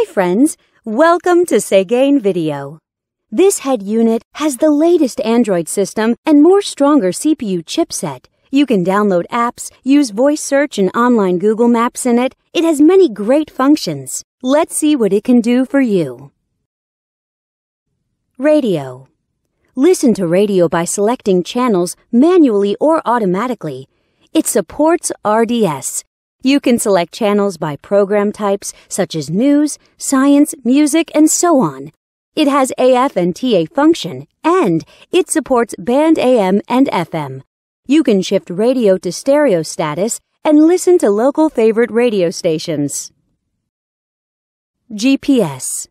friends, welcome to Segain Video. This head unit has the latest Android system and more stronger CPU chipset. You can download apps, use voice search and online Google Maps in it. It has many great functions. Let's see what it can do for you. Radio. Listen to radio by selecting channels manually or automatically. It supports RDS. You can select channels by program types such as news, science, music, and so on. It has AF and TA function, and it supports band AM and FM. You can shift radio to stereo status and listen to local favorite radio stations. GPS.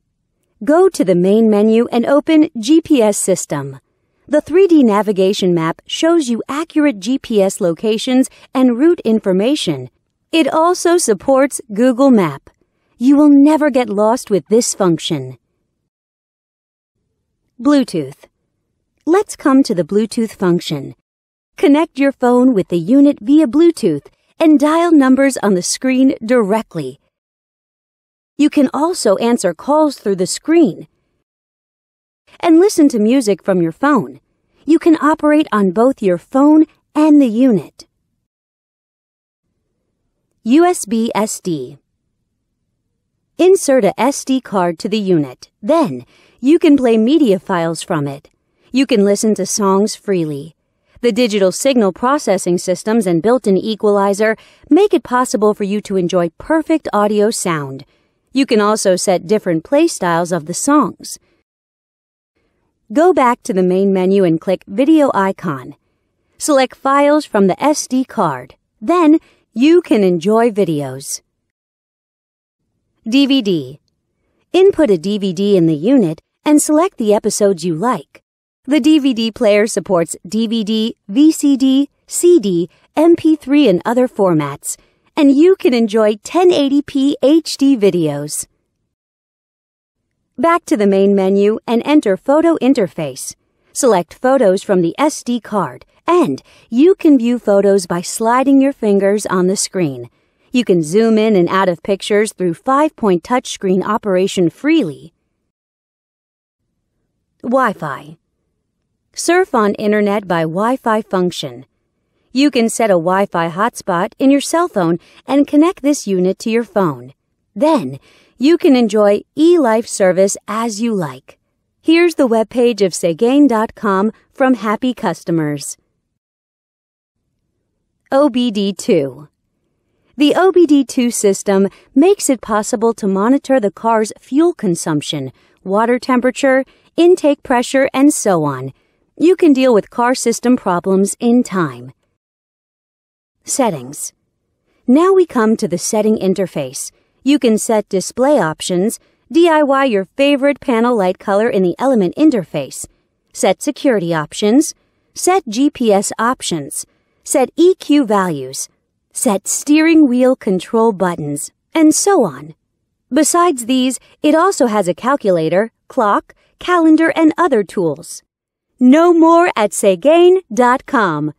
Go to the main menu and open GPS System. The 3D navigation map shows you accurate GPS locations and route information. It also supports Google Map. You will never get lost with this function. Bluetooth. Let's come to the Bluetooth function. Connect your phone with the unit via Bluetooth and dial numbers on the screen directly. You can also answer calls through the screen and listen to music from your phone. You can operate on both your phone and the unit. USB SD. Insert a SD card to the unit. Then, you can play media files from it. You can listen to songs freely. The digital signal processing systems and built-in equalizer make it possible for you to enjoy perfect audio sound. You can also set different play styles of the songs. Go back to the main menu and click Video icon. Select Files from the SD card. Then, you can enjoy videos. DVD. Input a DVD in the unit and select the episodes you like. The DVD player supports DVD, VCD, CD, MP3, and other formats, and you can enjoy 1080p HD videos. Back to the main menu and enter Photo Interface. Select photos from the SD card, and you can view photos by sliding your fingers on the screen. You can zoom in and out of pictures through 5-point touchscreen operation freely. Wi-Fi. Surf on Internet by Wi-Fi function. You can set a Wi-Fi hotspot in your cell phone and connect this unit to your phone. Then, you can enjoy eLife service as you like. Here's the webpage of Segain.com from happy customers. OBD2. The OBD2 system makes it possible to monitor the car's fuel consumption, water temperature, intake pressure, and so on. You can deal with car system problems in time. Settings. Now we come to the setting interface. You can set display options, DIY your favorite panel light color in the element interface, set security options, set GPS options, set EQ values, set steering wheel control buttons, and so on. Besides these, it also has a calculator, clock, calendar, and other tools. Know more at Segain.com.